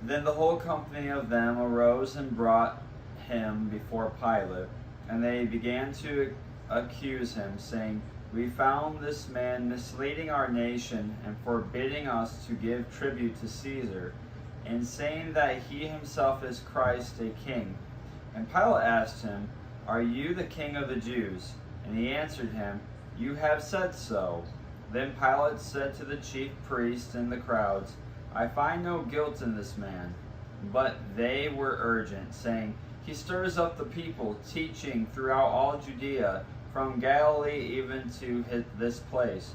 Then the whole company of them arose and brought him before Pilate, and they began to accuse him, saying, "We found this man misleading our nation and forbidding us to give tribute to Caesar, and saying that he himself is Christ, a king." And Pilate asked him, "Are you the king of the Jews?" And he answered him, "You have said so." Then Pilate said to the chief priests and the crowds, "I find no guilt in this man." But they were urgent, saying, "He stirs up the people, teaching throughout all Judea, from Galilee even to this place."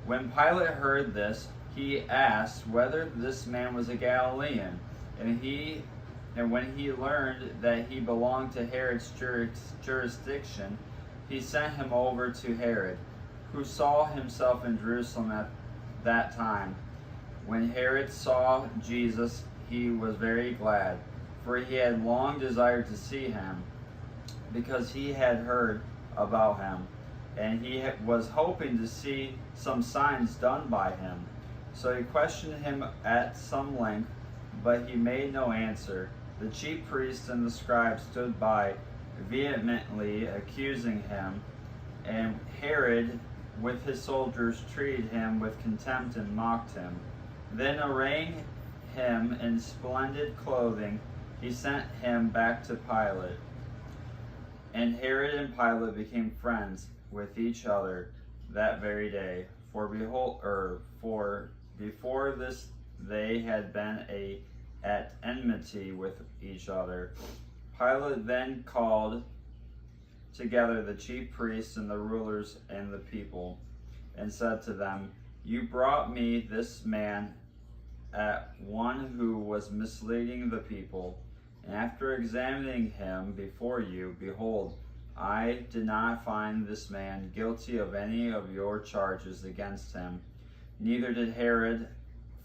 When Pilate heard this, he asked whether this man was a Galilean. And when he learned that he belonged to Herod's jurisdiction, he sent him over to Herod, who saw himself in Jerusalem at that time. When Herod saw Jesus, he was very glad, for he had long desired to see him, because he had heard about him, and he was hoping to see some signs done by him. So he questioned him at some length, but he made no answer. The chief priests and the scribes stood by, vehemently accusing him, and Herod with his soldiers treated him with contempt and mocked him. Then, arraying him in splendid clothing, he sent him back to Pilate. And Herod and Pilate became friends with each other that very day. For before this they had been at enmity with each other. Pilate then called together the chief priests and the rulers and the people, and said to them, "You brought me this man at one who was misleading the people, and after examining him before you, behold, I did not find this man guilty of any of your charges against him. Neither did Herod,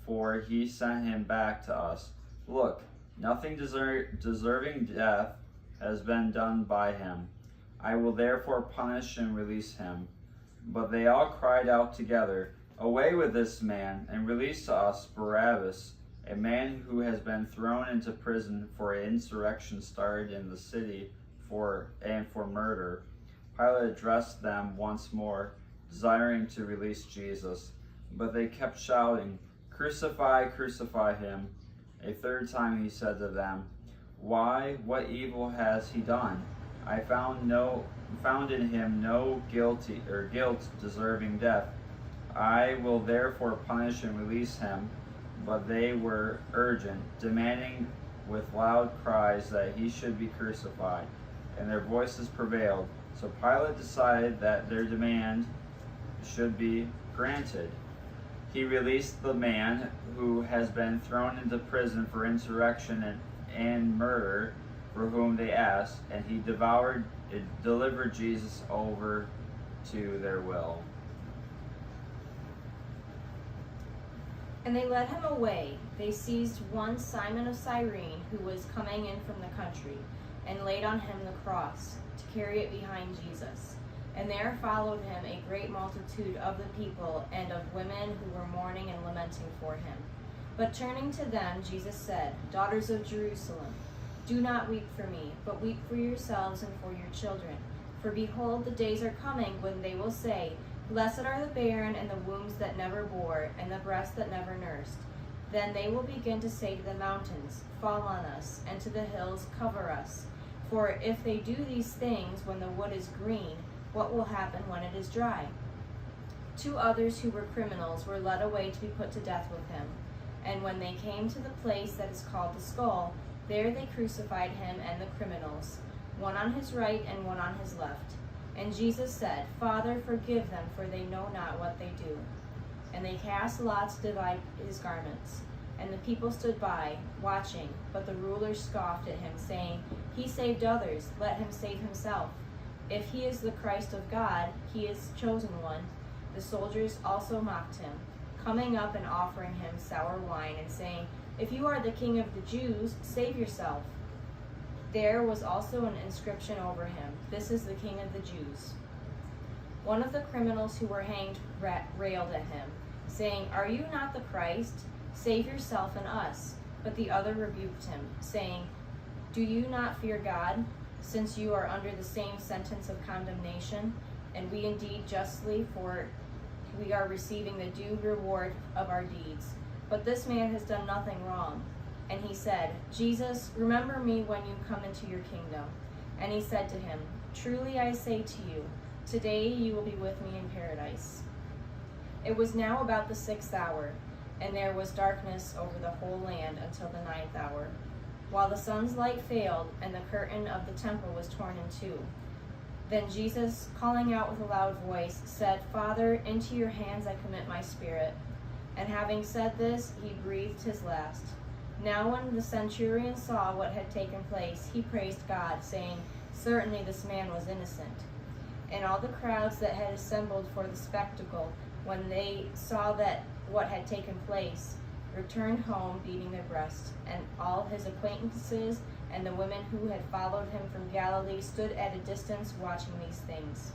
for he sent him back to us. Look, nothing deserving death has been done by him. I will therefore punish and release him." But they all cried out together, "Away with this man, and release to us Barabbas, a man who has been thrown into prison for an insurrection started in the city for murder." Pilate addressed them once more, desiring to release Jesus. But they kept shouting, "Crucify, crucify him." A third time he said to them, "Why, what evil has he done? I found in him no guilt deserving death. I will therefore punish and release him." But they were urgent, demanding with loud cries that he should be crucified, and their voices prevailed. So Pilate decided that their demand should be granted. He released the man who has been thrown into prison for insurrection and murder, for whom they asked, and he delivered Jesus over to their will. And they led him away. They seized one Simon of Cyrene, who was coming in from the country, and laid on him the cross, to carry it behind Jesus. And there followed him a great multitude of the people and of women who were mourning and lamenting for him. But turning to them, Jesus said, "Daughters of Jerusalem, do not weep for me, but weep for yourselves and for your children. For behold, the days are coming when they will say, 'Blessed are the barren and the wombs that never bore, and the breasts that never nursed.' Then they will begin to say to the mountains, 'Fall on us,' and to the hills, 'Cover us.' For if they do these things when the wood is green, what will happen when it is dry?" 2 others who were criminals were led away to be put to death with him. And when they came to the place that is called the Skull, there they crucified him and the criminals, one on his right and one on his left. And Jesus said, "Father, forgive them, for they know not what they do." And they cast lots to divide his garments. And the people stood by, watching, but the rulers scoffed at him, saying, "He saved others, let him save himself. If he is the Christ of God, he is the chosen one." The soldiers also mocked him, coming up and offering him sour wine, and saying, "If you are the king of the Jews, save yourself." There was also an inscription over him, "This is the King of the Jews." One of the criminals who were hanged railed at him, saying, "Are you not the Christ? Save yourself and us." But the other rebuked him, saying, Do you not fear God, since you are under the same sentence of condemnation? And we indeed justly, for we are receiving the due reward of our deeds. But this man has done nothing wrong. And he said, Jesus, remember me when you come into your kingdom. And he said to him, Truly I say to you, today you will be with me in paradise. It was now about the 6th hour, and there was darkness over the whole land until the 9th hour, while the sun's light failed, and the curtain of the temple was torn in two. Then Jesus, calling out with a loud voice, said, Father, into your hands I commit my spirit. And having said this, he breathed his last. Now when the centurion saw what had taken place, he praised God, saying, Certainly this man was innocent. And all the crowds that had assembled for the spectacle, when they saw that what had taken place, returned home beating their breasts. And all his acquaintances and the women who had followed him from Galilee stood at a distance watching these things.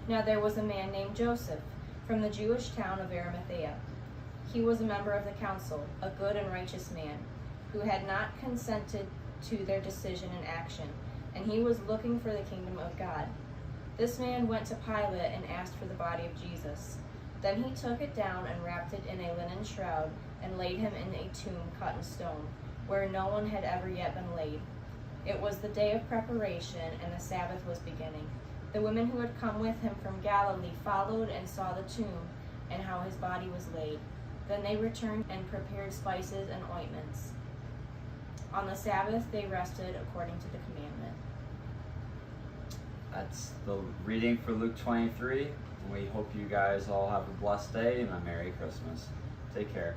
Now there was a man named Joseph, from the Jewish town of Arimathea. He was a member of the council, a good and righteous man, who had not consented to their decision and action, and he was looking for the kingdom of God. This man went to Pilate and asked for the body of Jesus. Then he took it down and wrapped it in a linen shroud and laid him in a tomb cut in stone, where no one had ever yet been laid. It was the day of preparation, and the Sabbath was beginning. The women who had come with him from Galilee followed and saw the tomb and how his body was laid. Then they returned and prepared spices and ointments. On the Sabbath they rested according to the commandment. That's the reading for Luke 23. We hope you guys all have a blessed day and a Merry Christmas. Take care.